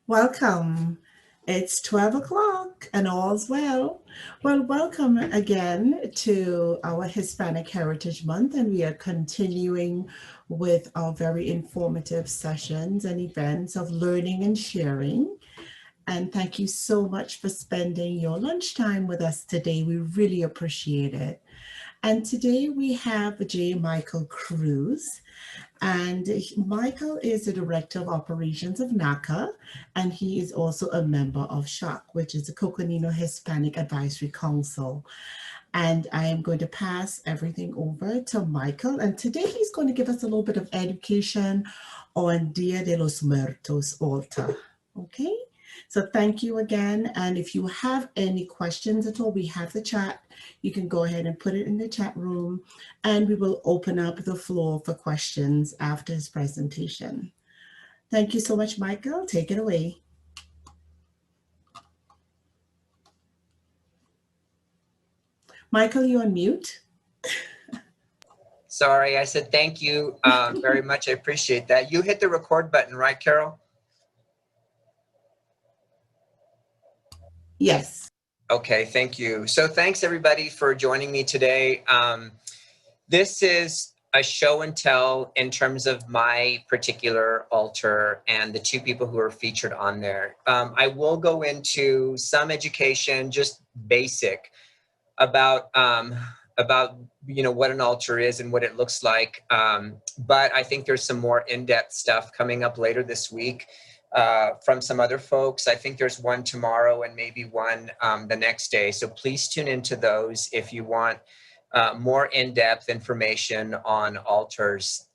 Welcome. It's 12 o'clock and all's well. Well, welcome again to our Hispanic Heritage Month, and we are continuing with our very informative sessions and events of learning and sharing. And thank you so much for spending your lunchtime with us today. We really appreciate it. And today we have J. Michael Cruz. And Michael is the Director of Operations of NACA, and he is also a member of SHOC, which is the Coconino Hispanic Advisory Council. And I am going to pass everything over to Michael. And today he's going to give us a little bit of education on Dia de los Muertos Altar. Okay? So thank you again. And if you have any questions at all, we have the chat. You can go ahead and put it in the chat room, and we will open up the floor for questions after his presentation. Thank you so much, Michael. Take it away. Michael, you're on mute. Sorry, I said thank you very much. I appreciate that. You hit the record button, right, Carol? Yes. Okay, thank you. So thanks everybody for joining me today. This is a show and tell in terms of my particular altar and the two people who are featured on there. I will go into some education, just basic, about what an altar is and what it looks like. But I think there's some more in-depth stuff coming up later this week from some other folks. I think there's one tomorrow and maybe one the next day. So please tune into those if you want more in-depth information on altars.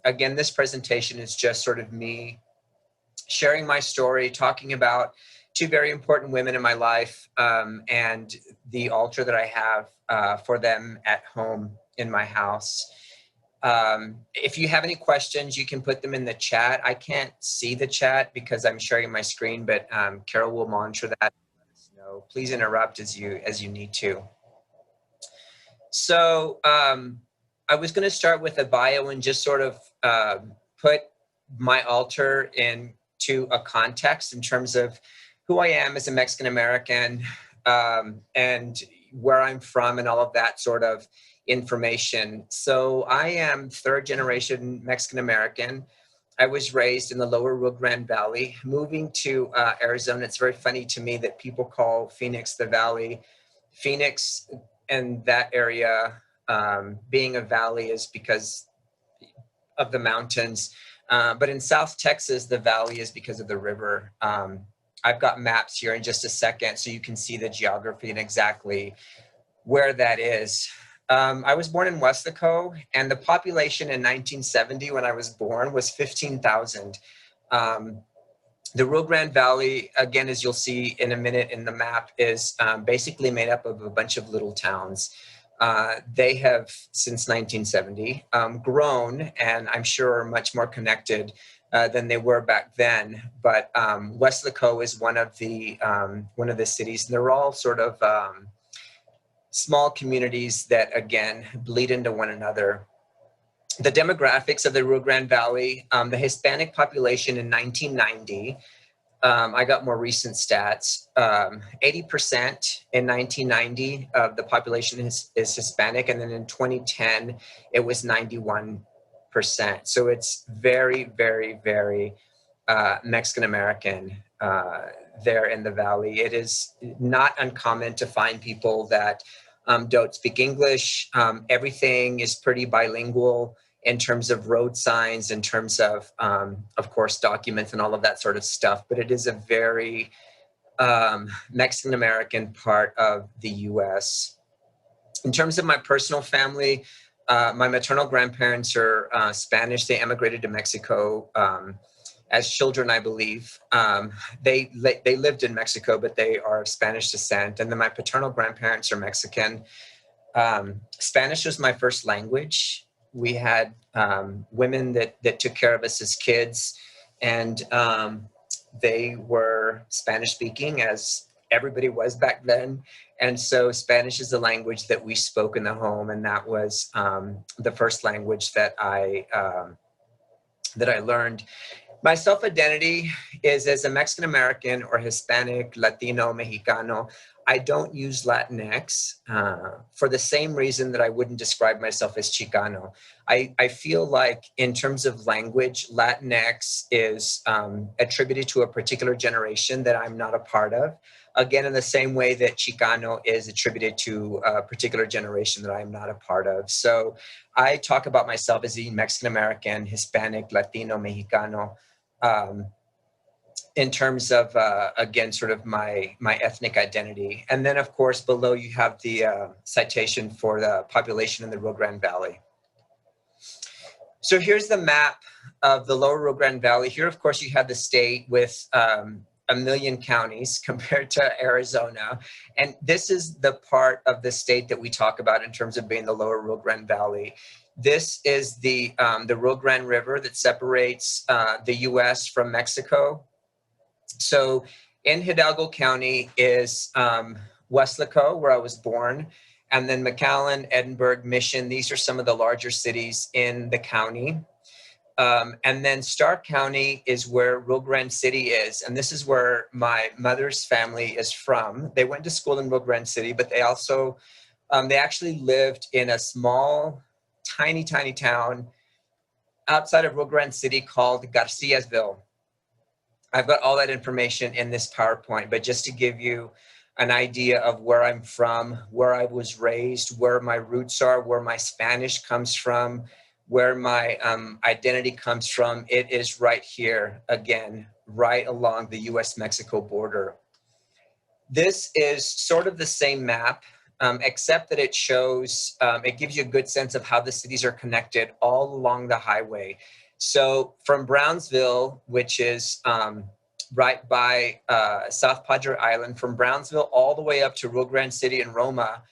Again, this presentation is just sort of me sharing my story, talking about two very important women in my life and the altar that I have for them at home in my house. If you have any questions, you can put them in the chat. I can't see the chat because I'm sharing my screen, but Carol will monitor that. Let us know. Please interrupt as you need to. So I was going to start with a bio and just sort of put my altar into a context in terms of who I am as a Mexican American and where I'm from and all of that sort of information. So I am third generation Mexican American. I was raised in the lower Rio Grande Valley. Moving to Arizona, it's very funny to me that people call Phoenix the Valley. Phoenix and that area being a valley is because of the mountains. But in South Texas, the valley is because of the river. I've got maps here in just a second so you can see the geography and exactly where that is. I was born in Weslaco, and the population in 1970 when I was born was 15,000. The Rio Grande Valley, again, as you'll see in a minute in the map, is basically made up of a bunch of little towns. They have, since 1970, grown, and I'm sure are much more connected than they were back then. But Weslaco is one of the cities, and they're all sort of small communities that, again, bleed into one another. The demographics of the Rio Grande Valley, the Hispanic population in 1990, I got more recent stats, 80% in 1990 of the population is Hispanic, and then in 2010, it was 91%. So it's very, very, very Mexican American there in the Valley. It is not uncommon to find people that don't speak English. Everything is pretty bilingual in terms of road signs, in terms of course, documents and all of that sort of stuff. But it is a very Mexican American part of the U.S. In terms of my personal family, my maternal grandparents are Spanish. They emigrated to Mexico as children, I believe. They lived in Mexico, but they are of Spanish descent. And then my paternal grandparents are Mexican. Spanish was my first language. We had women that took care of us as kids, and they were Spanish speaking, as everybody was back then. And so Spanish is the language that we spoke in the home, and that was the first language that I learned. My self-identity is as a Mexican-American or Hispanic, Latino, Mexicano. I don't use Latinx for the same reason that I wouldn't describe myself as Chicano. I feel like in terms of language, Latinx is attributed to a particular generation that I'm not a part of. Again, in the same way that Chicano is attributed to a particular generation that I'm not a part of. So I talk about myself as being Mexican-American, Hispanic, Latino, Mexicano, in terms of, again, sort of my ethnic identity. And then, of course, below you have the citation for the population in the Rio Grande Valley. So here's the map of the lower Rio Grande Valley. Here, of course, you have the state with 1 million counties compared to Arizona. And this is the part of the state that we talk about in terms of being the lower Rio Grande Valley. This is the Rio Grande River that separates the US from Mexico. So in Hidalgo County is Weslaco, where I was born, and then McAllen, Edinburgh, Mission. These are some of the larger cities in the county. And then Stark County is where Rio Grande City is. And this is where my mother's family is from. They went to school in Rio Grande City, but they also, they actually lived in a small, tiny town outside of Rio Grande City called Garciasville. I've got all that information in this PowerPoint, but just to give you an idea of where I'm from, where I was raised, where my roots are, where my Spanish comes from, where my identity comes from, it is right here, again, right along the US-Mexico border. This is sort of the same map, except that it shows, it gives you a good sense of how the cities are connected all along the highway. So from Brownsville, which is right by South Padre Island, from Brownsville all the way up to Rio Grande City and Roma,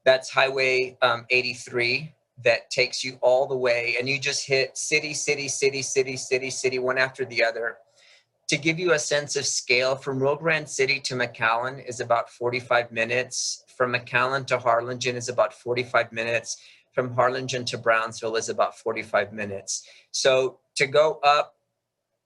that's Highway 83 that takes you all the way, and you just hit city, one after the other. To give you a sense of scale, from Rio Grande City to McAllen is about 45 minutes. From McAllen to Harlingen is about 45 minutes. From Harlingen to Brownsville is about 45 minutes. So to go up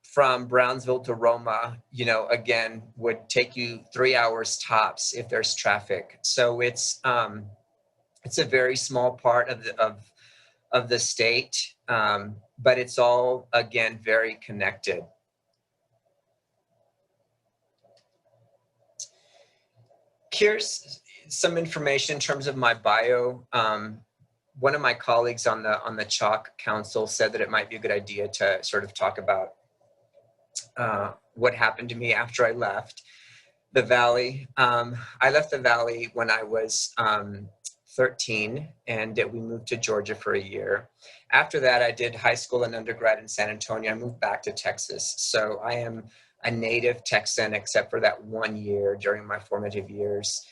from Brownsville to Roma, you know, again, would take you 3 hours tops if there's traffic. So it's a very small part of the state, but it's all, again, very connected. Here's some information in terms of my bio. One of my colleagues on the Chalk Council said that it might be a good idea to sort of talk about what happened to me after I left the Valley. I left the Valley when I was 13, and we moved to Georgia for a year. After that, I did high school and undergrad in San Antonio. I moved back to Texas. So I am a native Texan, except for that 1 year during my formative years.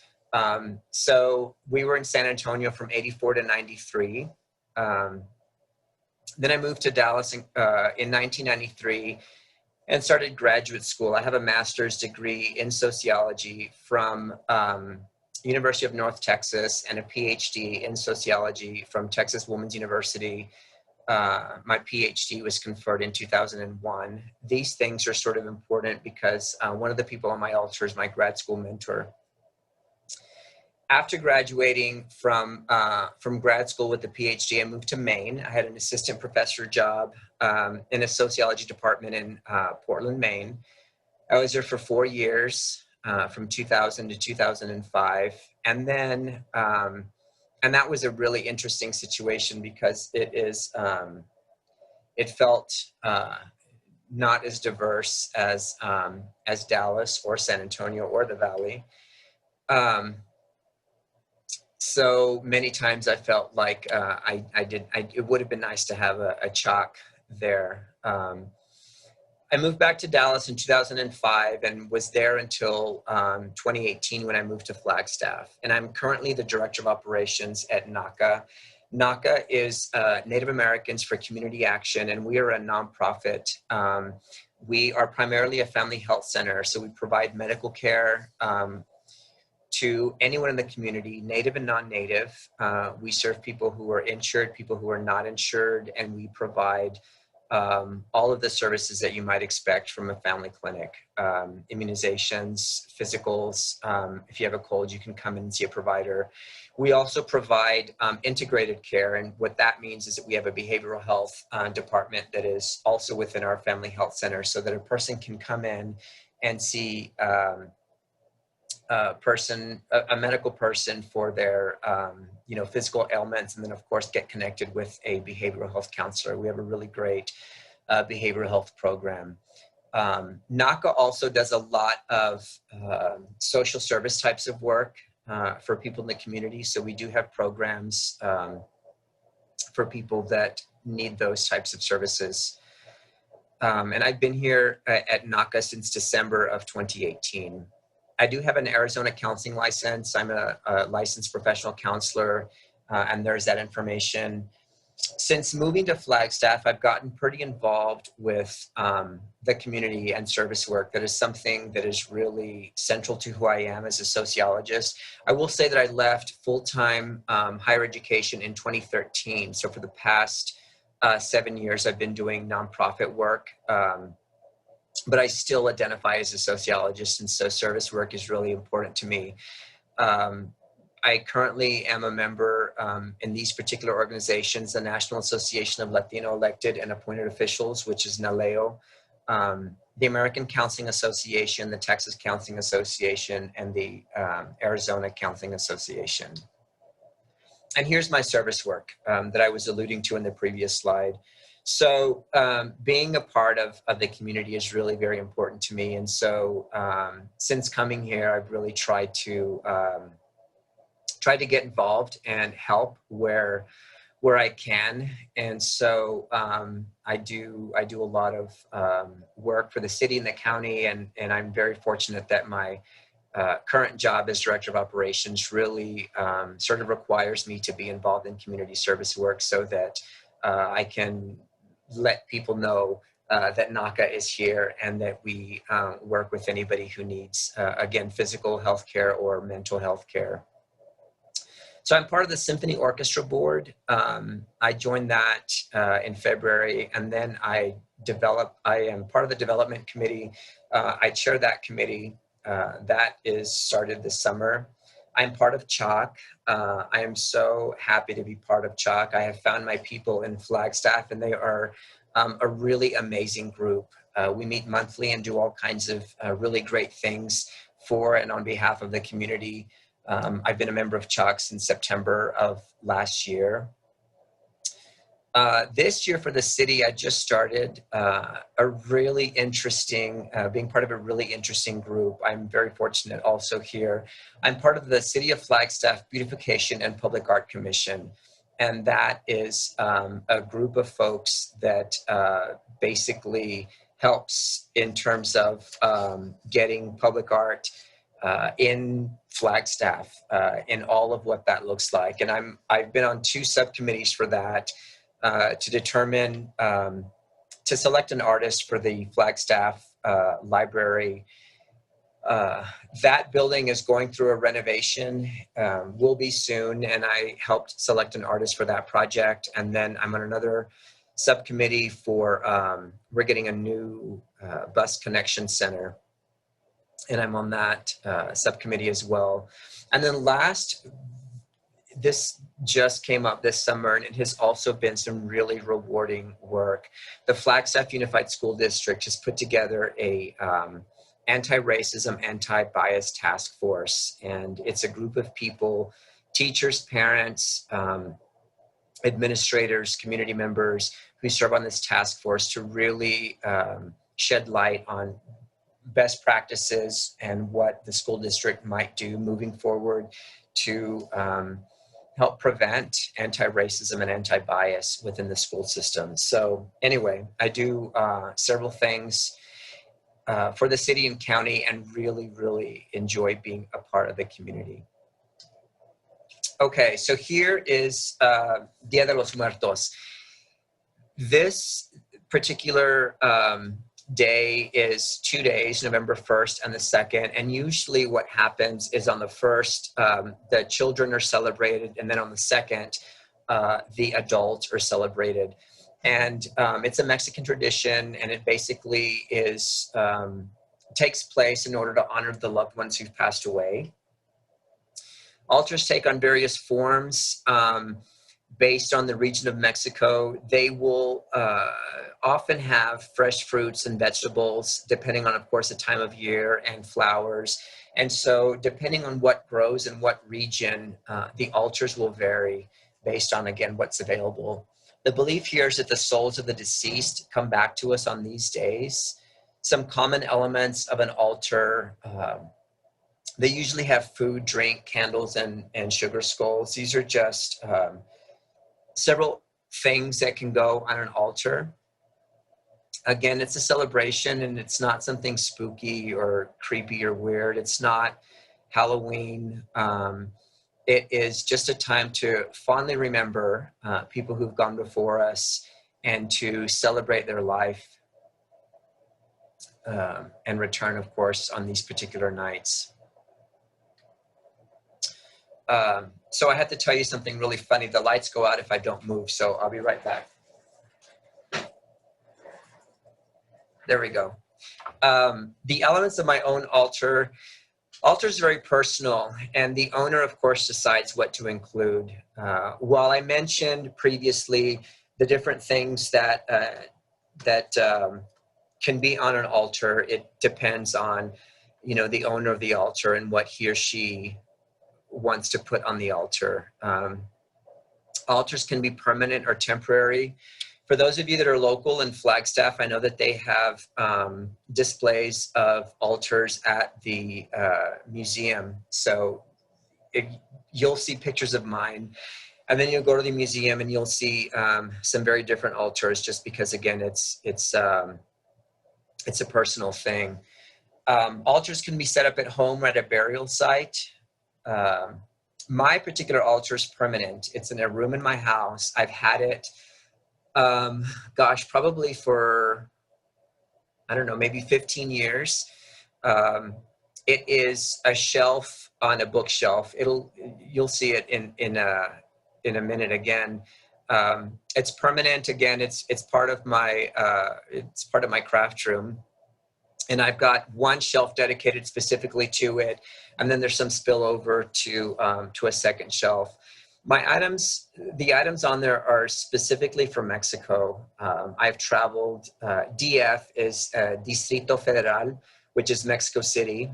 So we were in San Antonio from 84 to 93. Then I moved to Dallas in 1993 and started graduate school. I have a master's degree in sociology from University of North Texas and a PhD in sociology from Texas Women's University. My PhD was conferred in 2001. These things are sort of important because one of the people on my altar is my grad school mentor. After graduating from grad school with the PhD, I moved to Maine. I had an assistant professor job in a sociology department in Portland, Maine. I was there for 4 years, from 2000 to 2005. And then, and that was a really interesting situation because it felt not as diverse as Dallas or San Antonio or the Valley. So many times I felt like it would have been nice to have a Chalk there. I moved back to Dallas in 2005 and was there until 2018 when I moved to Flagstaff. And I'm currently the Director of Operations at NACA. NACA is Native Americans for Community Action, and we are a nonprofit. We are primarily a family health center, so we provide medical care to anyone in the community, Native and non-Native. We serve people who are insured, people who are not insured, and we provide all of the services that you might expect from a family clinic. Immunizations, physicals. If you have a cold, you can come in and see a provider. We also provide integrated care, and what that means is that we have a behavioral health department that is also within our family health center, so that a person can come in and see a medical person for their physical ailments, and then of course get connected with a behavioral health counselor. We have a really great behavioral health program. NACA also does a lot of social service types of work for people in the community. So we do have programs for people that need those types of services. And I've been here at NACA since December of 2018. I do have an Arizona counseling license. I'm a licensed professional counselor, and there's that information. Since moving to Flagstaff, I've gotten pretty involved with the community and service work. That is something that is really central to who I am as a sociologist. I will say that I left full-time higher education in 2013. So for the past 7 years, I've been doing nonprofit work. But I still identify as a sociologist, and so service work is really important to me. I currently am a member in these particular organizations, the National Association of Latino Elected and Appointed Officials, which is NALEO, the American Counseling Association, the Texas Counseling Association, and the Arizona Counseling Association. And here's my service work that I was alluding to in the previous slide. So being a part of the community is really very important to me. And so since coming here, I've really tried to get involved and help where I can. And so I do a lot of work for the city and the county, and I'm very fortunate that my current job as director of operations really sort of requires me to be involved in community service work, so that I can let people know that NACA is here and that we work with anybody who needs, again, physical health care or mental health care. So I'm part of the Symphony Orchestra Board. I joined that in February, and then I am part of the development committee. I chair that committee. That is started this summer. I'm part of CHOC. I am so happy to be part of CHOC. I have found my people in Flagstaff, and they are a really amazing group. We meet monthly and do all kinds of really great things for and on behalf of the community. I've been a member of CHOC since September of last year. This year for the city, I just started a really interesting, being part of a really interesting group. I'm very fortunate also here. I'm part of the City of Flagstaff Beautification and Public Art Commission. And that is a group of folks that basically helps in terms of getting public art in Flagstaff, in all of what that looks like. And I've been on 2 subcommittees for that. To determine, to select an artist for the Flagstaff Library. That building is going through a renovation, will be soon, and I helped select an artist for that project. And then I'm on another subcommittee for, we're getting a new bus connection center, and I'm on that subcommittee as well. And then last, this just came up this summer, and it has also been some really rewarding work. The Flagstaff Unified School District has put together a anti-racism, anti-bias task force, and it's a group of people, teachers, parents, administrators, community members who serve on this task force to really shed light on best practices and what the school district might do moving forward to help prevent anti-racism and anti-bias within the school system. So anyway, I do several things for the city and county, and really, really enjoy being a part of the community. Okay, so here is Dia de los Muertos. This particular day is 2 days, November 1st and the 2nd. And usually what happens is on the 1st, the children are celebrated. And then on the 2nd, the adults are celebrated. And it's a Mexican tradition, and it basically is takes place in order to honor the loved ones who've passed away. Altars take on various forms based on the region of Mexico. They will often have fresh fruits and vegetables, depending on, of course, the time of year, and flowers. And so depending on what grows in what region, the altars will vary based on, again, what's available. The belief here is that the souls of the deceased come back to us on these days. Some common elements of an altar, they usually have food, drink, candles, and sugar skulls. These are just several things that can go on an altar. Again, it's a celebration, and it's not something spooky or creepy or weird. It's not Halloween. It is just a time to fondly remember people who've gone before us and to celebrate their life and return, of course, on these particular nights. So I had to tell you something really funny. The lights go out if I don't move, so I'll be right back. There we go. The elements of my own altar. Altar is very personal, and the owner, of course, decides what to include. While I mentioned previously the different things that can be on an altar, it depends on, the owner of the altar and what he or she wants to put on the altar. Altars can be permanent or temporary. For those of you that are local in Flagstaff, I know that they have displays of altars at the museum. So you'll see pictures of mine, and then you'll go to the museum and you'll see some very different altars, just because, again, it's a personal thing. Altars can be set up at home or at a burial site. My particular altar is permanent. It's in a room in my house. I've had it probably for, I don't know, maybe 15 years. It is a shelf on a bookshelf. You'll see it in a minute again. It's permanent. Again, it's part of my craft room. And I've got one shelf dedicated specifically to it. And then there's some spillover to a second shelf. The items on there are specifically from Mexico. I've traveled. DF is Distrito Federal, which is Mexico City.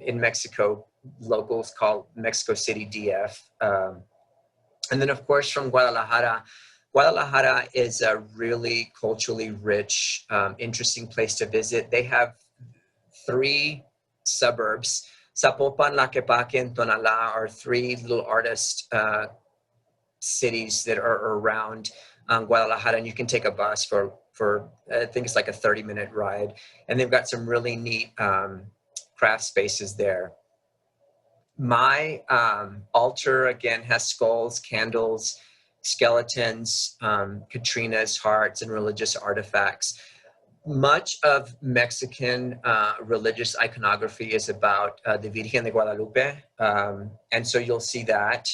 In Mexico, locals call Mexico City DF. And then, of course, from Guadalajara. Guadalajara is a really culturally rich, interesting place to visit. They have 3 suburbs. Zapopan, Tlaquepaque, and Tonalá are 3 little artist cities that are around Guadalajara, and you can take a bus for I think it's like a 30-minute ride. And they've got some really neat craft spaces there. My altar, again, has skulls, candles, skeletons, Katrinas, hearts, and religious artifacts. Much of Mexican religious iconography is about the Virgen de Guadalupe. And so you'll see that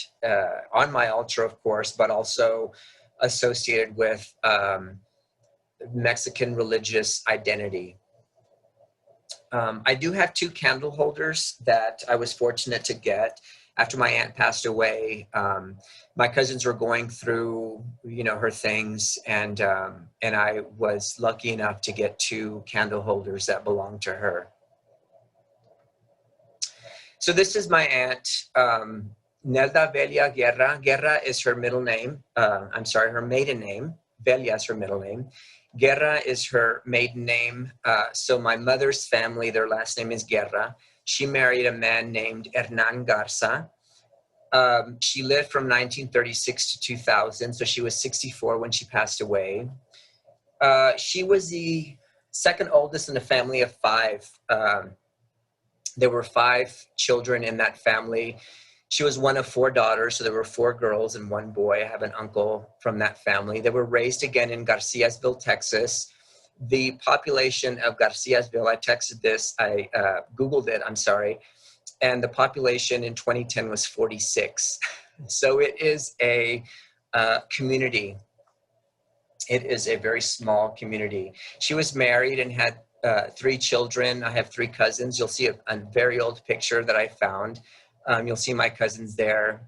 on my altar, of course, but also associated with Mexican religious identity. I do have 2 candle holders that I was fortunate to get. After my aunt passed away, my cousins were going through, her things, and I was lucky enough to get 2 candle holders that belonged to her. So this is my aunt, Nelda Velia Guerra. Guerra is her middle name. Her maiden name. Velia is her middle name. Guerra is her maiden name. So my mother's family, their last name is Guerra. She married a man named Hernan Garza. She lived from 1936 to 2000, so she was 64 when she passed away. She was the second oldest in a family of 5. There were 5 children in that family. She was one of 4 daughters, so there were 4 girls and 1 boy. I have an uncle from that family. They were raised again in Garciasville, Texas. The population of Garciasville, I texted this, I Googled it, I'm sorry, and the population in 2010 was 46. So it is a community. It is a very small community. She was married and had 3 children. I have 3 cousins. You'll see a very old picture that I found. You'll see my cousins there.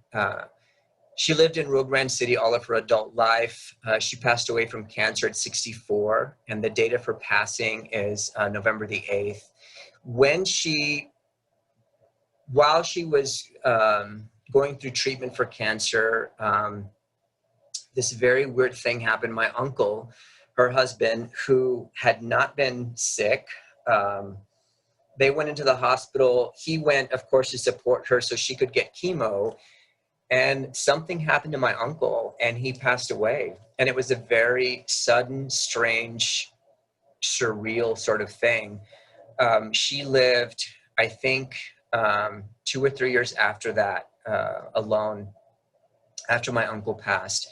She lived in Rio Grande City all of her adult life. She passed away from cancer at 64, and the date of her passing is November the 8th. While she was going through treatment for cancer, this very weird thing happened. My uncle, her husband, who had not been sick, they went into the hospital. He went, of course, to support her so she could get chemo. And something happened to my uncle, and he passed away. And it was a very sudden, strange, surreal sort of thing. She lived, I think, 2 or 3 years after that, alone, after my uncle passed.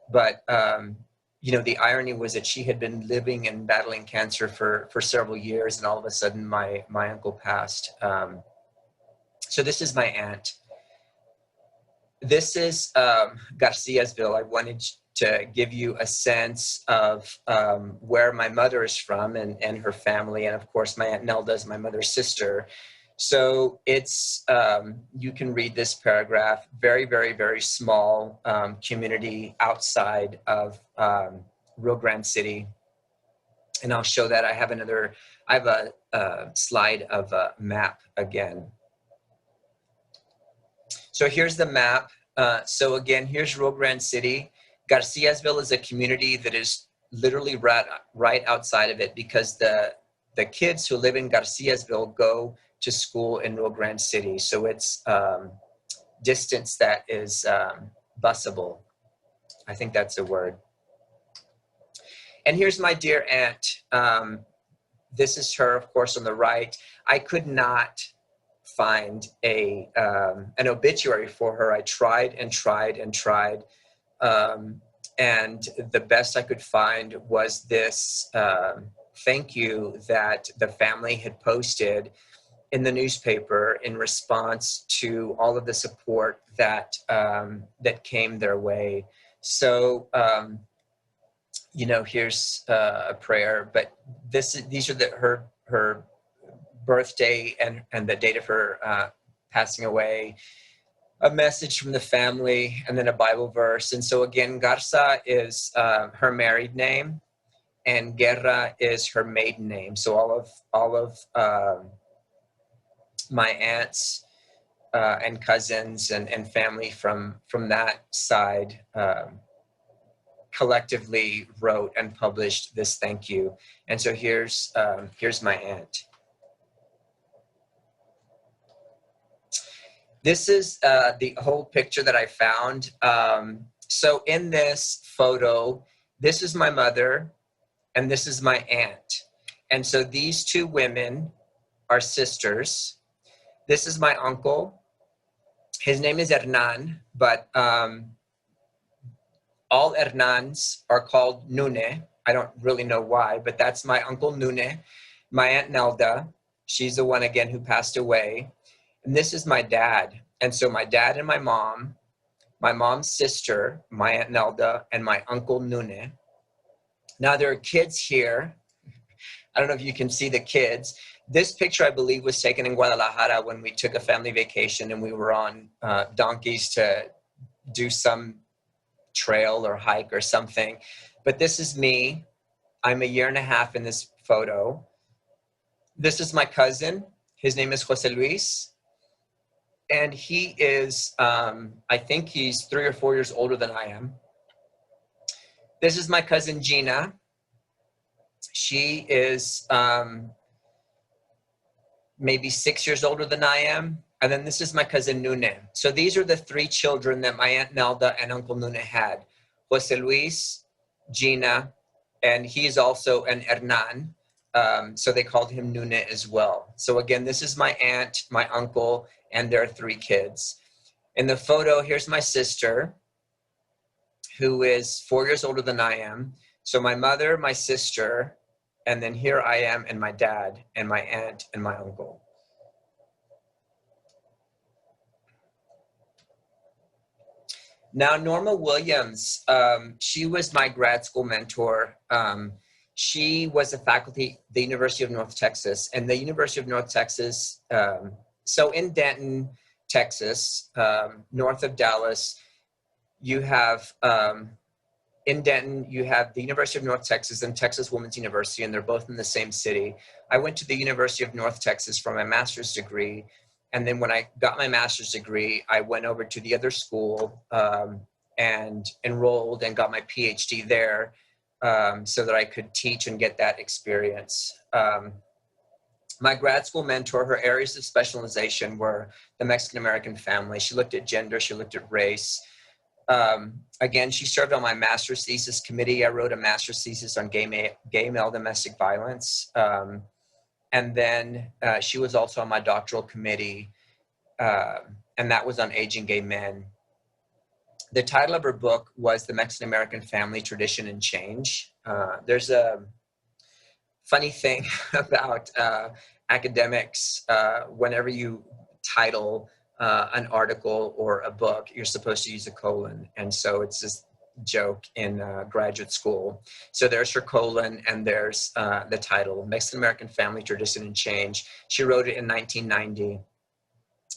But, the irony was that she had been living and battling cancer for several years, and all of a sudden my uncle passed. So this is my aunt. This is Garciasville. I wanted to give you a sense of where my mother is from and her family. And of course, my Aunt Nelda is my mother's sister. So it's, you can read this paragraph, very, very, very small community outside of Rio Grande City. And I'll show that. I have a slide of a map again. So here's the map. So again, here's Rio Grande City. Garciasville is a community that is literally right outside of it, because the kids who live in Garciasville go to school in Rio Grande City. So it's distance that is busable. I think that's a word. And here's my dear aunt. This is her, of course, on the right. I could not find an obituary for her. I tried and tried and tried. And the best I could find was this thank you that the family had posted in the newspaper in response to all of the support that that came their way. So, here's a prayer, but these are her birthday and the date of her passing away, a message from the family, and then a Bible verse. And so again, Garza is her married name, and Guerra is her maiden name. So all of my aunts and cousins and family from that side collectively wrote and published this thank you. And so here's my aunt. This is the whole picture that I found. So in this photo, this is my mother and this is my aunt. And so these 2 women are sisters. This is my uncle. His name is Hernan, but all Hernans are called Nune. I don't really know why, but that's my uncle Nune. My Aunt Nelda, she's the one again who passed away. And this is my dad. And so my dad and my mom's sister, my Aunt Nelda, and my uncle Nune. Now there are kids here. I don't know if you can see the kids. This picture, I believe, was taken in Guadalajara when we took a family vacation and we were on donkeys to do some trail or hike or something. But this is me. I'm a year and a half in this photo. This is my cousin. His name is Jose Luis. And he is, I think he's 3 or 4 years older than I am. This is my cousin Gina. She is maybe 6 years older than I am. And then this is my cousin Nune. So these are the 3 children that my Aunt Nelda and Uncle Nune had. Jose Luis, Gina, and he's also an Hernan. So they called him Nune as well. So again, this is my aunt, my uncle, and their 3 kids. In the photo, here's my sister, who is 4 years older than I am. So my mother, my sister, and then here I am and my dad and my aunt and my uncle. Now, Norma Williams, she was my grad school mentor. She was a faculty at the University of North Texas, and the University of North Texas, so in Denton, Texas, north of Dallas, you have, in Denton, you have the University of North Texas and Texas Women's University, and they're both in the same city. I went to the University of North Texas for my master's degree. And then when I got my master's degree, I went over to the other school and enrolled and got my PhD there so that I could teach and get that experience. My grad school mentor, her areas of specialization were the Mexican-American family. She looked at gender, she looked at race. Again, she served on my master's thesis committee. I wrote a master's thesis on gay male domestic violence. And then she was also on my doctoral committee, and that was on aging gay men. The title of her book was The Mexican-American Family, Tradition, and Change. There's a funny thing about academics. Whenever you title an article or a book, you're supposed to use a colon. And so it's this joke in graduate school. So there's her colon, and there's the title, Mexican-American Family, Tradition, and Change. She wrote it in 1990.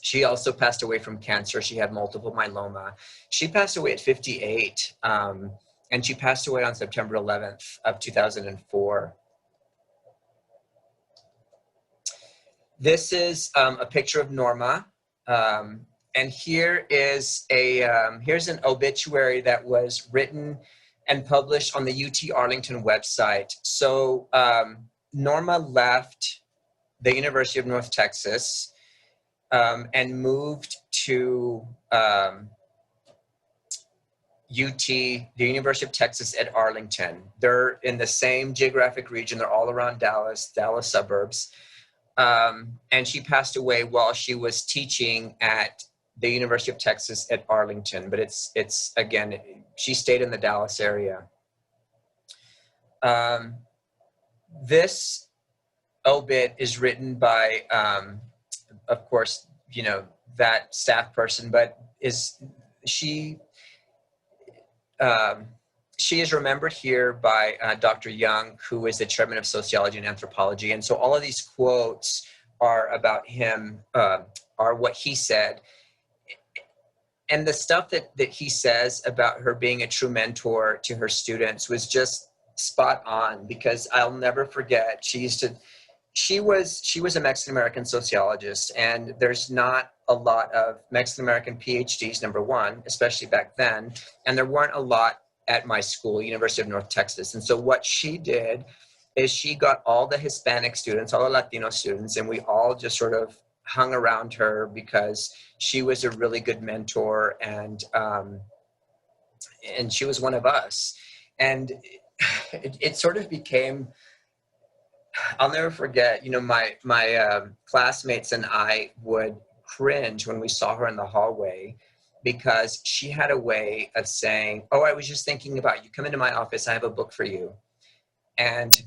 She also passed away from cancer. She had multiple myeloma. She passed away at 58, and she passed away on September 11th of 2004. This is a picture of Norma. And here is here's an obituary that was written and published on the UT Arlington website. So Norma left the University of North Texas and moved to UT, the University of Texas at Arlington. They're in the same geographic region. They're all around Dallas suburbs. And she passed away while she was teaching at the University of Texas at Arlington, but it's again, she stayed in the Dallas area. This obit is written by, of course, you know, that staff person, but she is remembered here by Dr. Young, who is the chairman of sociology and anthropology. And so all of these quotes are about him, are what he said. And the stuff that he says about her being a true mentor to her students was just spot on, because I'll never forget, she was a Mexican-American sociologist, and there's not a lot of Mexican-American PhDs, number one, especially back then, and there weren't a lot at my school, University of North Texas. And so what she did is she got all the Hispanic students, all the Latino students, and we all just sort of hung around her because she was a really good mentor, and she was one of us. And it sort of became, I'll never forget, you know, my classmates and I would cringe when we saw her in the hallway, because she had a way of saying, oh, I was just thinking about you. Come into my office, I have a book for you. And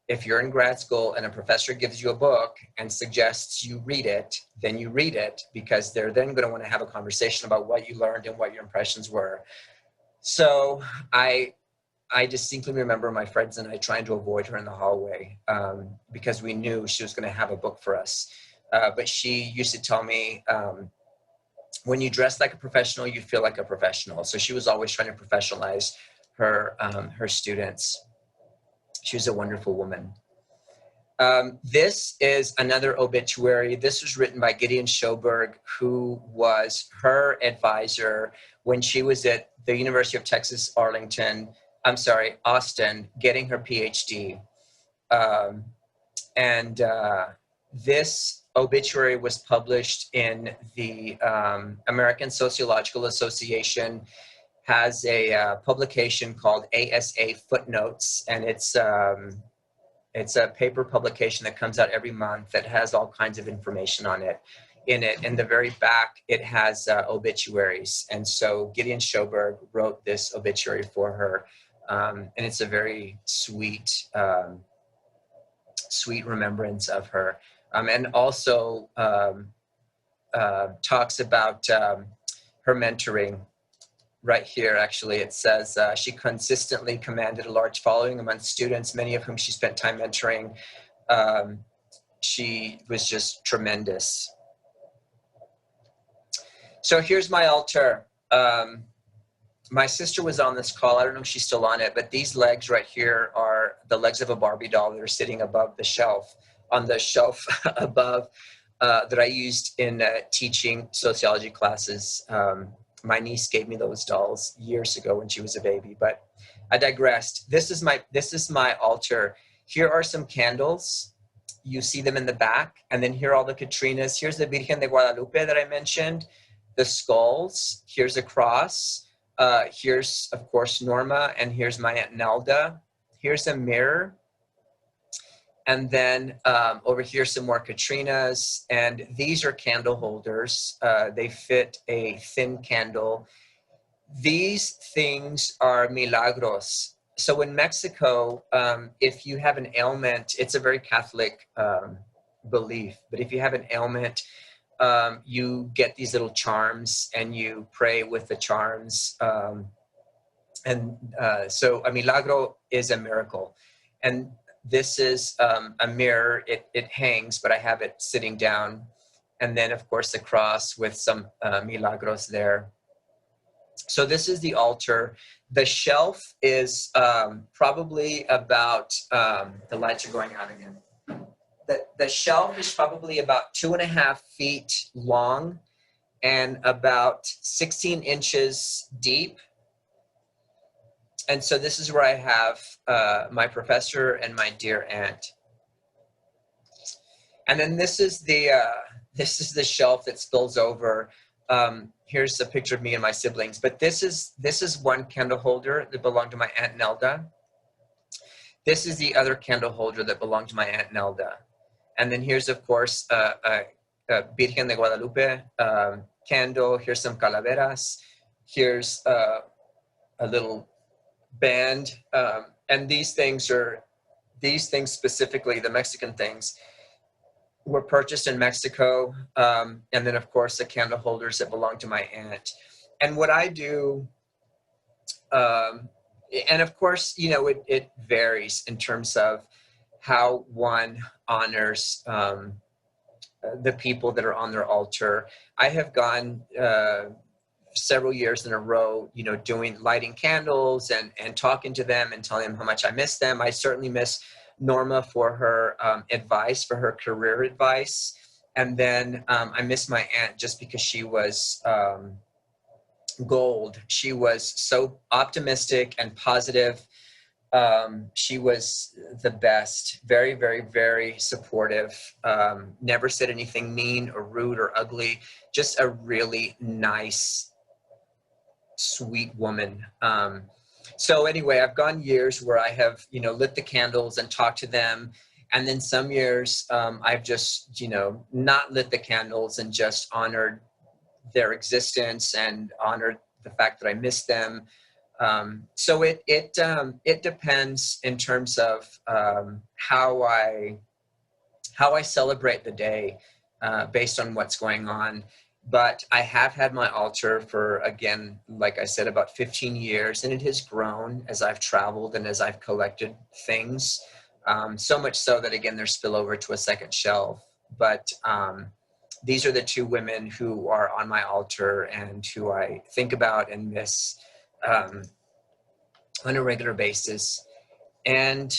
if you're in grad school and a professor gives you a book and suggests you read it, then you read it, because they're then going to want to have a conversation about what you learned and what your impressions were. So I distinctly remember my friends and I trying to avoid her in the hallway because we knew she was going to have a book for us. But she used to tell me, when you dress like a professional, you feel like a professional. So she was always trying to professionalize her students. She was a wonderful woman. This is another obituary. This was written by Gideon Schoberg, who was her advisor when she was at the University of Texas, Austin, getting her PhD. This obituary was published in the American Sociological Association, has a publication called ASA Footnotes, and it's a paper publication that comes out every month that has all kinds of information on it. In the very back, it has obituaries, and so Gideon Schoberg wrote this obituary for her, and it's a very sweet remembrance of her, and also talks about her mentoring. right here, actually, it says she consistently commanded a large following among students, many of whom she spent time mentoring. She was just tremendous. So here's my altar. My sister was on this call. I don't know if she's still on it, but these legs right here are the legs of a Barbie doll that are sitting above the shelf, on the shelf above that I used in teaching sociology classes. My niece gave me those dolls years ago when she was a baby, but I digressed. This is my altar. Here are some candles. You see them in the back, and then here are all the Catrinas. Here's the Virgen de Guadalupe that I mentioned, the skulls. Here's a cross. Here's, of course, Norma, and here's my Aunt Nelda. Here's a mirror. And then over here, some more Catrinas. And these are candle holders. They fit a thin candle. These things are milagros. So in Mexico, if you have an ailment, it's a very Catholic belief, but if you have an ailment, you get these little charms and you pray with the charms. So a milagro is a miracle. And this is a mirror. It hangs, but I have it sitting down. And then, of course, the cross with some milagros there. So this is the altar. The shelf is probably about, the lights are going out again. The shelf is probably about 2.5 feet long and about 16 inches deep. And so this is where I have my professor and my dear aunt. And then this is the shelf that spills over. Here's a picture of me and my siblings. But this is one candle holder that belonged to my Aunt Nelda. This is the other candle holder that belonged to my Aunt Nelda. And then here's, of course, a Virgen de Guadalupe candle. Here's some calaveras. Here's a little band. And these things specifically, the Mexican things, were purchased in Mexico. And then, of course, the candle holders that belong to my aunt. And what I do, and of course, you know, it varies in terms of how one honors the people that are on their altar. I have gone several years in a row, you know, lighting candles and talking to them and telling them how much I miss them. I certainly miss Norma for her advice, for her career advice. And then I miss my aunt just because she was gold. She was so optimistic and positive. She was the best, very, very, very supportive, never said anything mean or rude or ugly, just a really nice, sweet woman. So anyway, I've gone years where I have, you know, lit the candles and talked to them. And then some years I've just, you know, not lit the candles and just honored their existence and honored the fact that I miss them. So it depends in terms of how I celebrate the day based on what's going on. But I have had my altar for, again, like I said, about 15 years, and it has grown as I've traveled and as I've collected things. So much so that, again, there's spillover to a second shelf. But these are the two women who are on my altar and who I think about and miss on a regular basis. And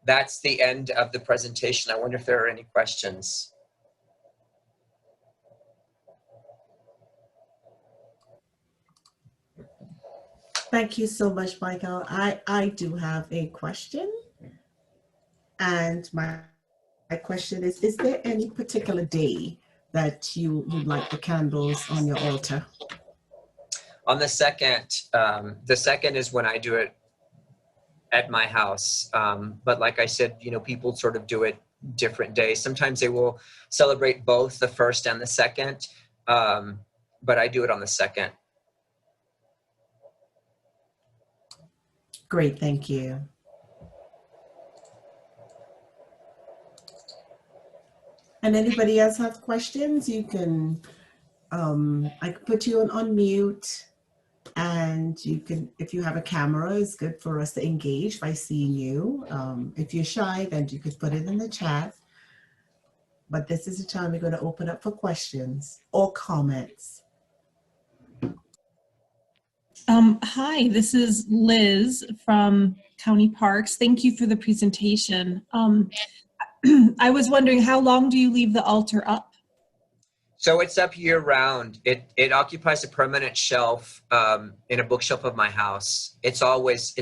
that's the end of the presentation. I wonder if there are any questions. Thank you so much, Michael. I do have a question. And my question is there any particular day that you would like the candles on your altar? On the second is when I do it at my house. But like I said, you know, people sort of do it different days. Sometimes they will celebrate both the first and the second, but I do it on the second. Great, thank you. And anybody else have questions? You can I can put you on mute, and you can, if you have a camera, it's good for us to engage by seeing you. If you're shy, then you could put it in the chat. But this is the time we're going to open up for questions or comments. Hi, this is Liz from County Parks. Thank you for the presentation. I was wondering, how long do you leave the altar up? So it's up year round. It occupies a permanent shelf in a bookshelf of my house. It's always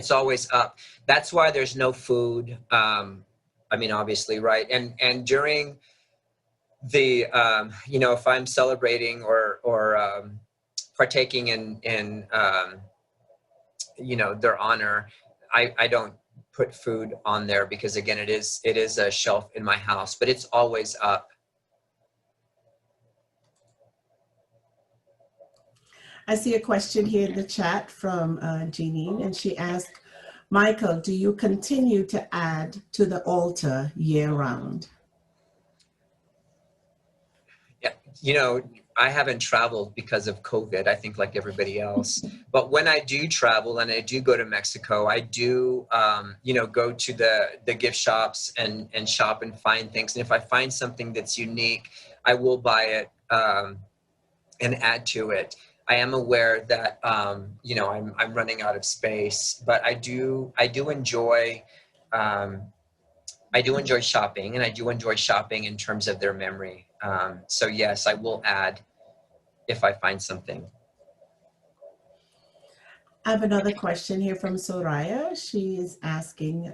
up. That's why there's no food. I mean, obviously, right? And during the you know, if I'm celebrating or partaking in you know, their honor, I don't put food on there because, again, it is a shelf in my house, but it's always up. I see a question here in the chat from Jeanine, and she asked, Michael, do you continue to add to the altar year round? Yeah, you know, I haven't traveled because of COVID, I think, like everybody else. But when I do travel and I do go to Mexico, I do, you know, go to the gift shops and shop and find things. And if I find something that's unique, I will buy it and add to it. I am aware that, you know, I'm running out of space, but I do enjoy, shopping, and I do enjoy shopping in terms of their memory. So yes, I will add if I find something. I have another question here from Soraya. She is asking,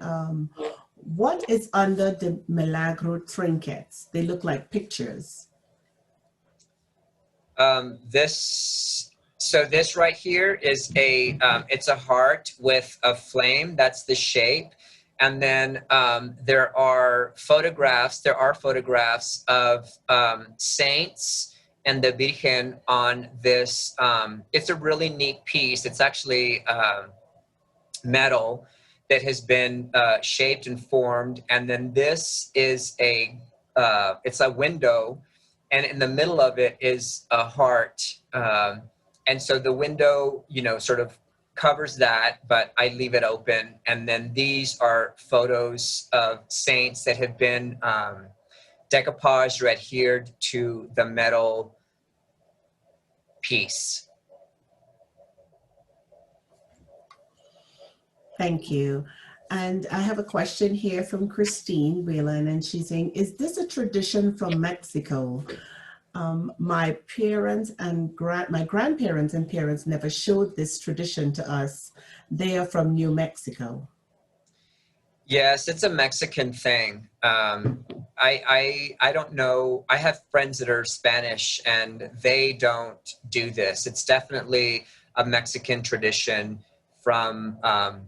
what is under the Milagro trinkets? They look like pictures. This right here is it's a heart with a flame. That's the shape. And then there are photographs of saints and the Virgin on this. It's a really neat piece. It's actually metal that has been shaped and formed. And then this is it's a window, and in the middle of it is a heart. And so the window, you know, sort of covers that, but I leave it open. And then these are photos of saints that have been decoupaged or adhered to the metal piece. Thank you. And I have a question here from Christine Whelan, and she's saying, is this a tradition from Mexico? My parents and my grandparents and parents never showed this tradition to us. They are from New Mexico. Yes, it's a Mexican thing. I don't know. I have friends that are Spanish and they don't do this. It's definitely a Mexican tradition from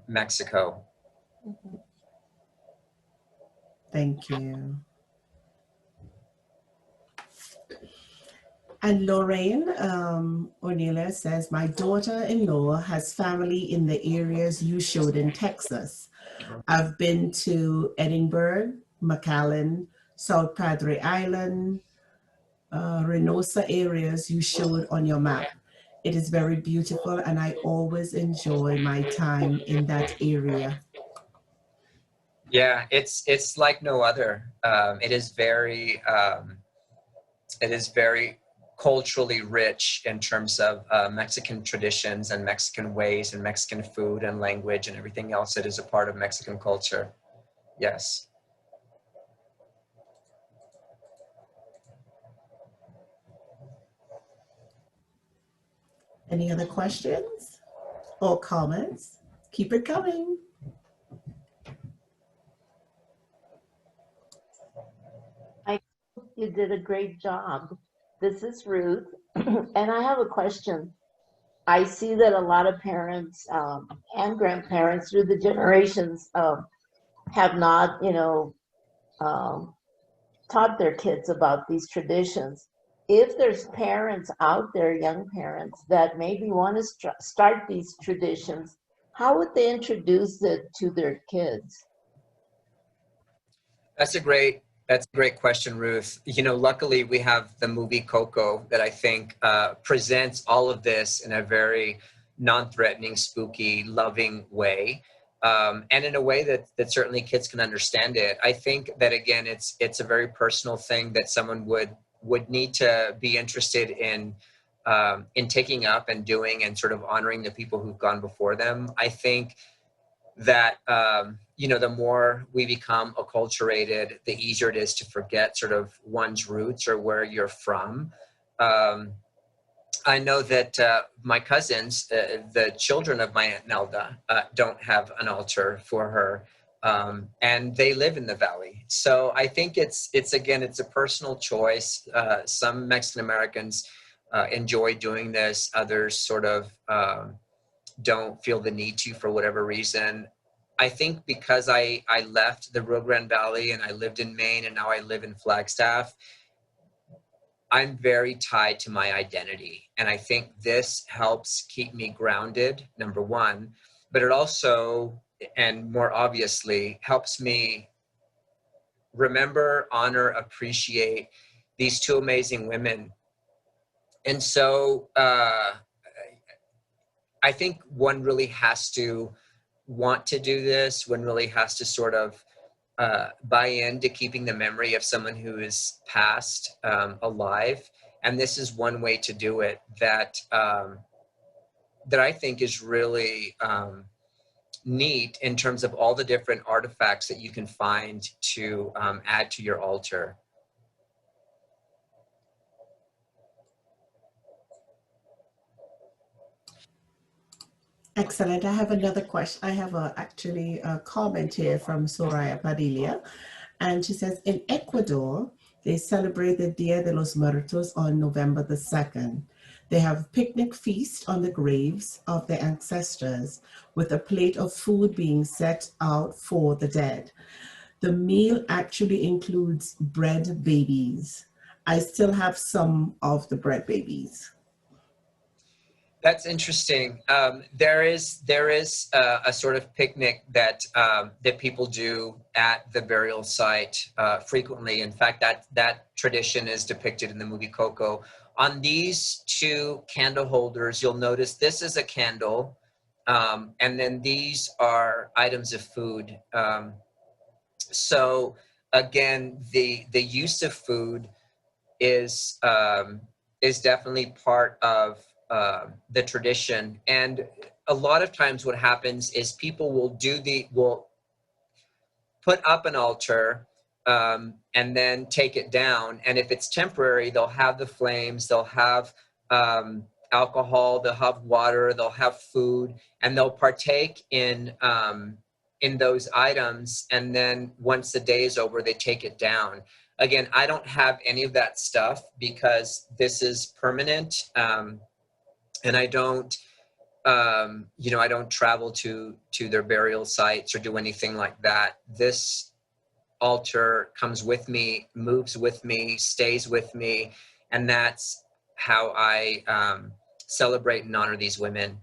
Mexico. Thank you. And Lorraine O'Neill says, my daughter-in-law has family in the areas you showed in Texas. I've been to Edinburgh, McAllen, South Padre Island, Reynosa areas you showed on your map. It is very beautiful, and I always enjoy my time in that area. Yeah, it's like no other. It is very culturally rich in terms of Mexican traditions and Mexican ways and Mexican food and language and everything else that is a part of Mexican culture. Yes. Any other questions or comments? Keep it coming. You did a great job. This is Ruth, and I have a question. I see that a lot of parents and grandparents through the generations have not, you know, taught their kids about these traditions. If there's parents out there, young parents, that maybe want to start these traditions, how would they introduce it to their kids? That's a great That's a great question, Ruth. You know, luckily we have the movie Coco that I think presents all of this in a very non-threatening, spooky, loving way. And in a way that certainly kids can understand it. I think that, again, it's a very personal thing that someone would need to be interested in taking up and doing, and sort of honoring the people who've gone before them. I think that, you know, the more we become acculturated, the easier it is to forget sort of one's roots or where you're from. I know that my cousins, the children of my Aunt Nelda, don't have an altar for her, and they live in the valley. So I think it's again, it's a personal choice. Some Mexican Americans enjoy doing this. Others sort of don't feel the need to for whatever reason. I think because I left the Rio Grande Valley and I lived in Maine and now I live in Flagstaff, I'm very tied to my identity. And I think this helps keep me grounded, number one, but it also, and more obviously, helps me remember, honor, appreciate these two amazing women. And so I think one really has to want to do this. One really has to sort of buy into keeping the memory of someone who is passed alive. And this is one way to do it that that I think is really neat in terms of all the different artifacts that you can find to add to your altar. Excellent. I have another question. I have actually a comment here from Soraya Padilla. And she says, in Ecuador, they celebrate the Dia de los Muertos on November the 2nd. They have a picnic feast on the graves of their ancestors with a plate of food being set out for the dead. The meal actually includes bread babies. I still have some of the bread babies. That's interesting. There is a sort of picnic that that people do at the burial site frequently. In fact, that tradition is depicted in the movie Coco. On these two candle holders, you'll notice this is a candle, and then these are items of food. So again, the use of food is definitely part of the tradition. And a lot of times what happens is people will put up an altar and then take it down. And if it's temporary, they'll have the flames, they'll have alcohol, they'll have water, they'll have food, and they'll partake in those items. And then once the day is over, they take it down. Again, I don't have any of that stuff because this is permanent. And I don't, you know, I don't travel to their burial sites or do anything like that. This altar comes with me, moves with me, stays with me, and that's how I celebrate and honor these women.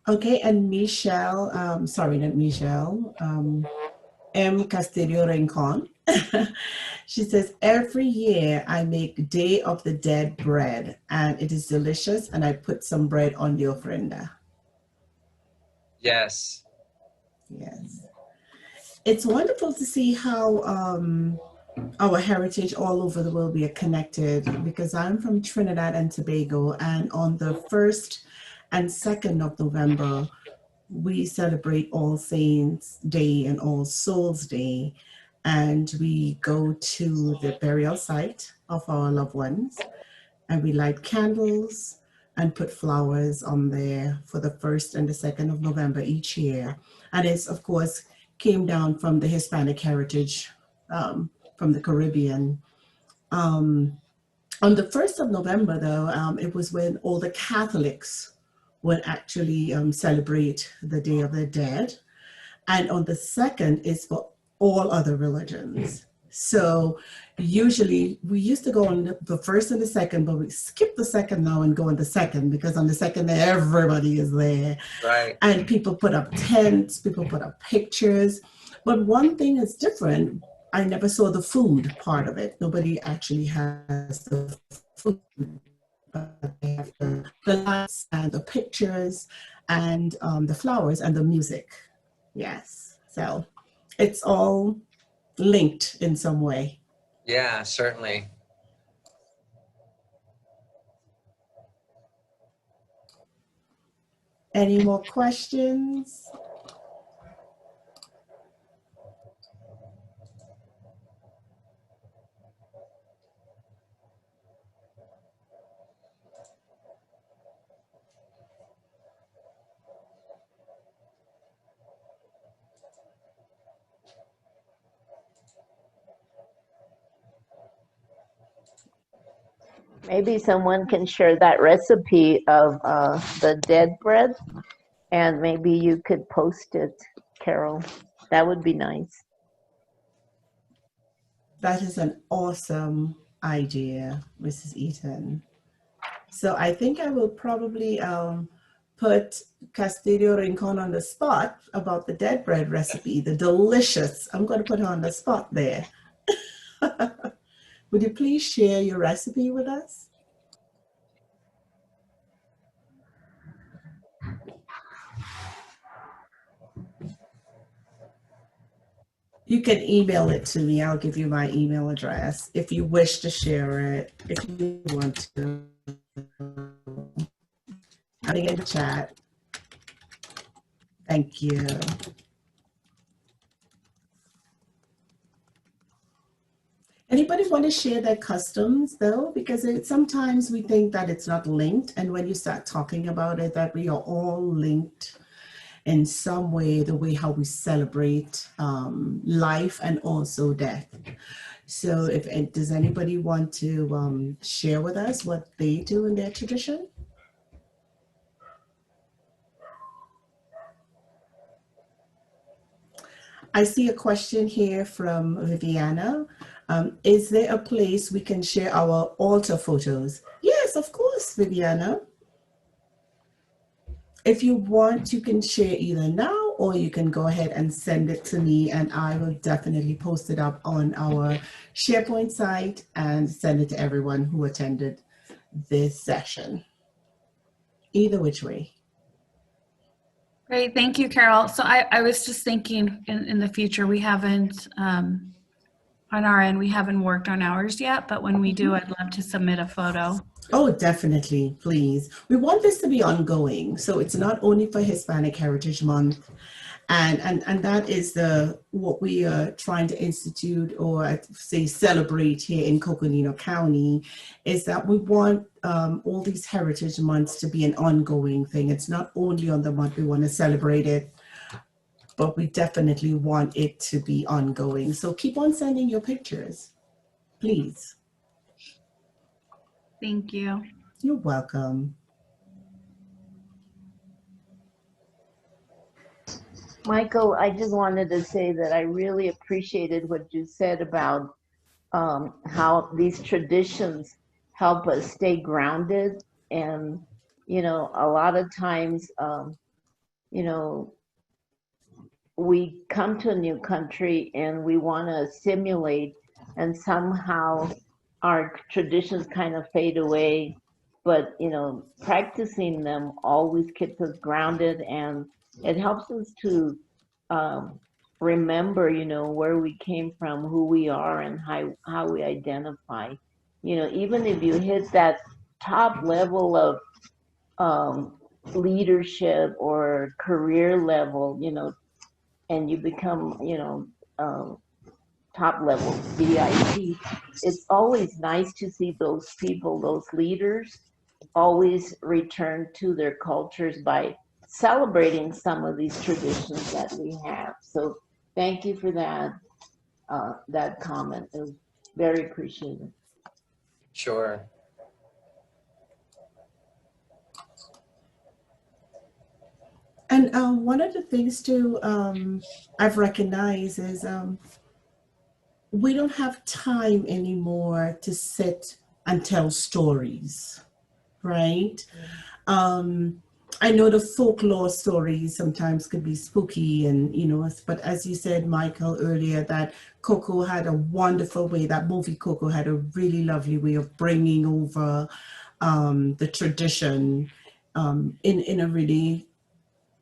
Okay, and Michelle, sorry, not Michelle, M. Castillo Rincon. She says, every year I make Day of the Dead bread and it is delicious and I put some bread on the ofrenda. Yes. Yes. It's wonderful to see how our heritage all over the world we are connected, because I'm from Trinidad and Tobago, and on the 1st and 2nd of November, we celebrate All Saints Day and All Souls Day, and we go to the burial site of our loved ones, and we light candles and put flowers on there for the 1st and the 2nd of November each year. And it's, of course, came down from the Hispanic heritage from the Caribbean. On the 1st of November, though, it was when all the Catholics would actually celebrate the Day of the Dead. And on the 2nd is for all other religions. So usually we used to go on the first and the second, but we skip the second now and go on the second because on the second everybody is there. Right. And people put up tents, people put up pictures. But one thing is different. I never saw the food part of it. Nobody actually has the food. But they have the lights and the pictures and the flowers and the music. Yes. So it's all linked in some way. Yeah, certainly. Any more questions? Maybe someone can share that recipe of the dead bread, and maybe you could post it, Carol. That would be nice. That is an awesome idea, Mrs. Eaton. So I think I will probably put Castillo Rincon on the spot about the dead bread recipe, the delicious. I'm going to put her on the spot there. Would you please share your recipe with us? You can email it to me. I'll give you my email address if you wish to share it, if you want to. Putting in the chat. Thank you. Anybody want to share their customs though? Because sometimes we think that it's not linked, and when you start talking about it, that we are all linked in some way, the way how we celebrate life and also death. So does anybody want to share with us what they do in their tradition? I see a question here from Viviana. Is there a place we can share our altar photos? Yes, of course, Viviana. If you want, you can share either now or you can go ahead and send it to me and I will definitely post it up on our SharePoint site and send it to everyone who attended this session. Either which way. Great, thank you, Carol. So I was just thinking in the future, we haven't, on our end, we haven't worked on ours yet, but when we do, I'd love to submit a photo. Oh, definitely, please. We want this to be ongoing. So it's not only for Hispanic Heritage Month, and that is what we are trying to institute or say celebrate here in Coconino County, is that we want all these heritage months to be an ongoing thing. It's not only on the month we want to celebrate it, but we definitely want it to be ongoing. So keep on sending your pictures, please. Thank you. You're welcome. Michael, I just wanted to say that I really appreciated what you said about how these traditions help us stay grounded. And, you know, a lot of times, you know, we come to a new country and we want to assimilate, and somehow our traditions kind of fade away. But, you know, practicing them always keeps us grounded, and it helps us to remember, you know, where we came from, who we are, and how we identify. You know, even if you hit that top level of leadership or career level, you know, and you become, you know, top level VIP, it's always nice to see those people, those leaders, always return to their cultures by celebrating some of these traditions that we have. So thank you for that, that comment. It was very appreciated. Sure. And one of the things too I've recognized is we don't have time anymore to sit and tell stories, right? I know the folklore stories sometimes could be spooky and, but as you said, Michael, earlier, that Coco had a wonderful way, that movie Coco had a really lovely way of bringing over the tradition in a really,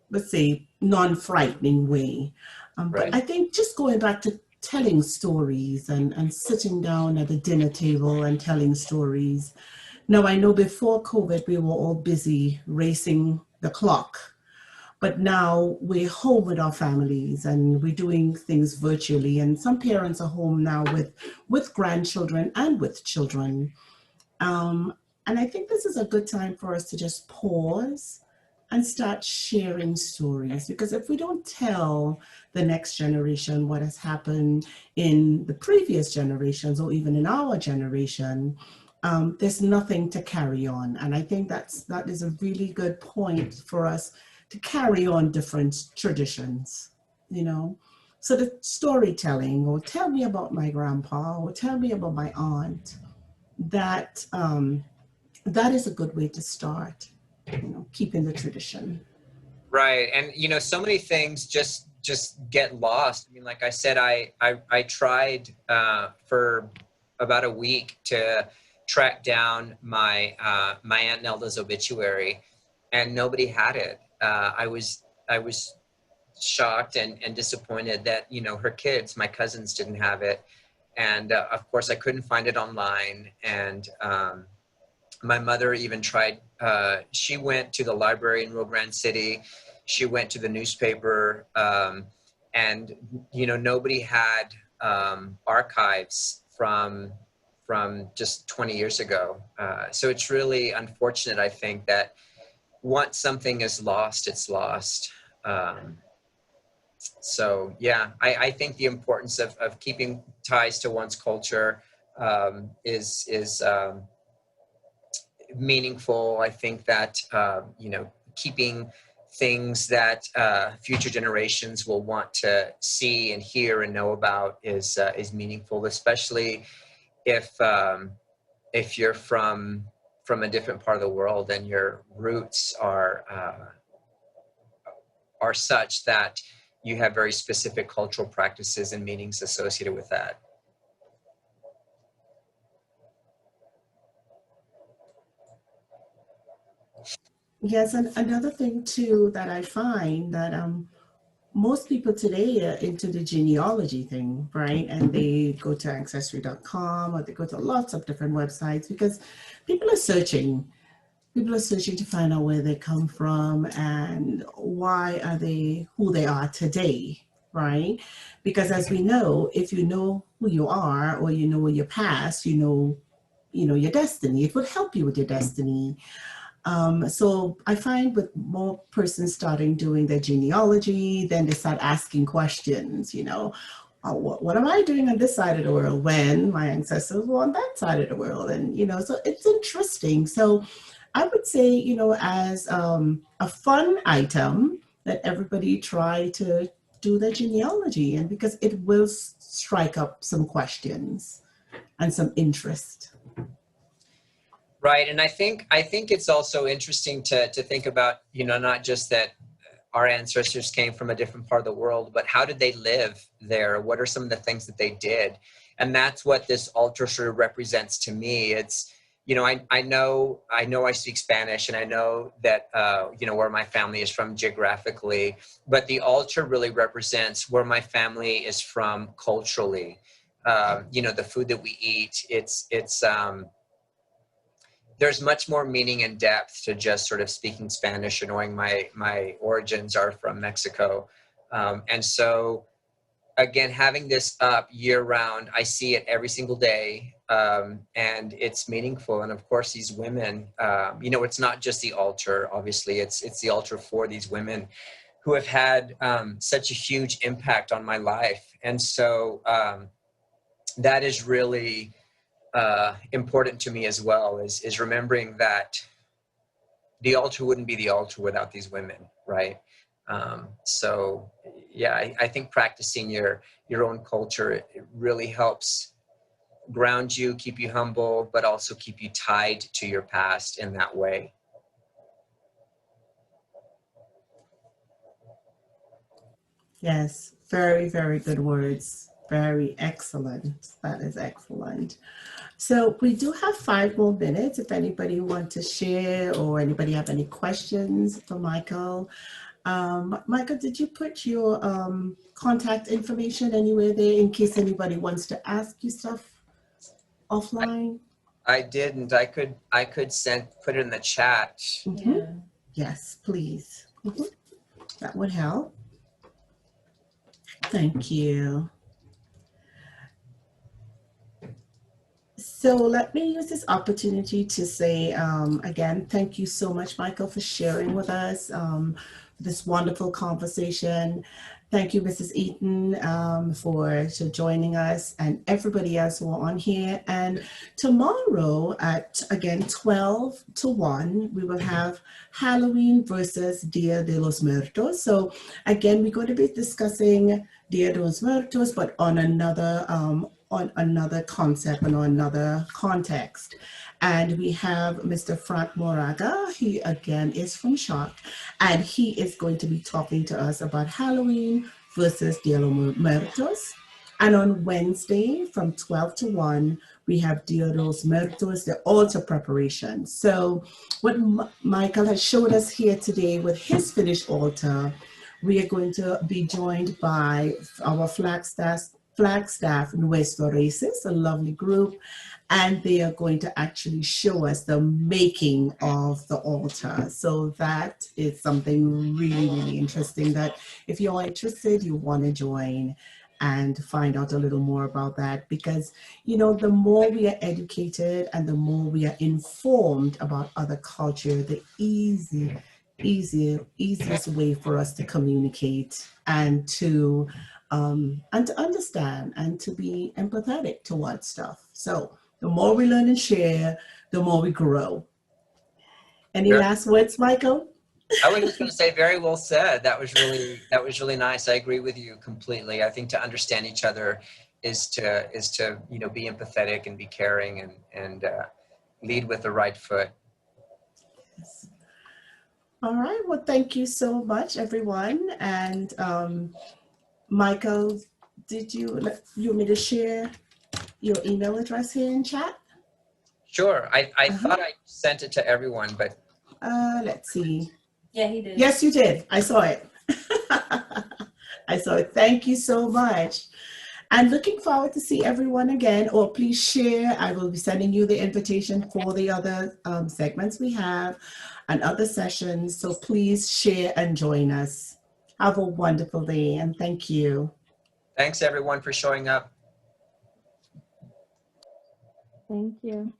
let's say, non-frightening way. But Right. I think just going back to telling stories and sitting down at a dinner table and telling stories. Now, I know before COVID, we were all busy racing the clock, but now we're home with our families and we're doing things virtually. And some parents are home now with grandchildren and with children. And I think this is a good time for us to just pause and start sharing stories, because if we don't tell the next generation what has happened in the previous generations or even in our generation, there's nothing to carry on. And I think that is a really good point for us to carry on different traditions, So the storytelling, or tell me about my grandpa, or tell me about my aunt, that is a good way to start, keeping the tradition. Right. And, so many things just get lost. I mean, like I said, I tried for about a week to track down my Aunt Nelda's obituary, and nobody had it. I was shocked and disappointed that, her kids, my cousins, didn't have it. And of course, I couldn't find it online. And my mother even tried, she went to the library in Rio Grande City. She went to the newspaper, and, nobody had archives from just 20 years ago. So it's really unfortunate, I think, that once something is lost, it's lost. So yeah, I think the importance of keeping ties to one's culture is meaningful. I think that, keeping things that future generations will want to see and hear and know about is meaningful, especially if you're from a different part of the world and your roots are such that you have very specific cultural practices and meanings associated with that. Yes, and another thing too that I find that most people today are into the genealogy thing, right? And they go to ancestry.com, or they go to lots of different websites, because people are searching. People are searching to find out where they come from and why are they who they are today, right? Because as we know, if you know who you are, or you know your past, you know your destiny. It would help you with your destiny. So I find with more persons starting doing their genealogy, then they start asking questions, what am I doing on this side of the world when my ancestors were on that side of the world? And, so it's interesting. So I would say, as a fun item, that everybody try to do their genealogy, and because it will strike up some questions and some interest. Right. And I think it's also interesting to think about, not just that our ancestors came from a different part of the world, but how did they live there? What are some of the things that they did? And that's what this altar sort of represents to me. It's, I know I speak Spanish, and I know that, where my family is from geographically, but the altar really represents where my family is from culturally. The food that we eat, it's there's much more meaning and depth to just sort of speaking Spanish and knowing my origins are from Mexico. And so, again, having this up year round, I see it every single day, and it's meaningful. And of course, these women, it's not just the altar. Obviously, it's the altar for these women who have had such a huge impact on my life. And so that is really important to me as well, is remembering that the altar wouldn't be the altar without these women, right? So yeah, I think practicing your own culture, it really helps ground you, keep you humble, but also keep you tied to your past in that way. Yes, very, very good words. Very excellent. That is excellent. So we do have 5 more minutes. If anybody wants to share or anybody have any questions for Michael. Michael, did you put your contact information anywhere there in case anybody wants to ask you stuff offline? I didn't. I could put it in the chat. Mm-hmm. Yeah. Yes, please. Mm-hmm. That would help. Thank you. So let me use this opportunity to say, again, thank you so much, Michael, for sharing with us this wonderful conversation. Thank you, Mrs. Eaton, for joining us, and everybody else who are on here. And tomorrow at, again, 12 to 1, we will have Halloween versus Dia de los Muertos. So again, we're going to be discussing Dia de los Muertos, but on another concept and on another context. And we have Mr. Frank Moraga. He again is from Shock, and he is going to be talking to us about Halloween versus Dia de los Muertos. And on Wednesday from 12 to 1, we have Dia de los Muertos, the altar preparation. So what Michael has showed us here today with his finished altar, we are going to be joined by our Flagstaff Nuestro Races, a lovely group, and they are going to actually show us the making of the altar. So that is something really, really interesting that if you're interested, you want to join and find out a little more about that, because, you know, the more we are educated and the more we are informed about other culture, the easiest way for us to communicate and to understand and to be empathetic towards stuff. So the more we learn and share, the more we grow. Any last words, Michael? I was just going to say, very well said. That was really nice. I agree with you completely. I think to understand each other is to be empathetic and be caring and lead with the right foot. Yes. All right. Well, thank you so much, everyone. And Michael, did you want me to share your email address here in chat? Sure. I thought I sent it to everyone, but let's see. Yeah, he did. Yes, you did. I saw it. I saw it. Thank you so much. And looking forward to see everyone again. Or please share. I will be sending you the invitation for the other segments we have and other sessions. So please share and join us. Have a wonderful day, and thank you. Thanks everyone for showing up. Thank you.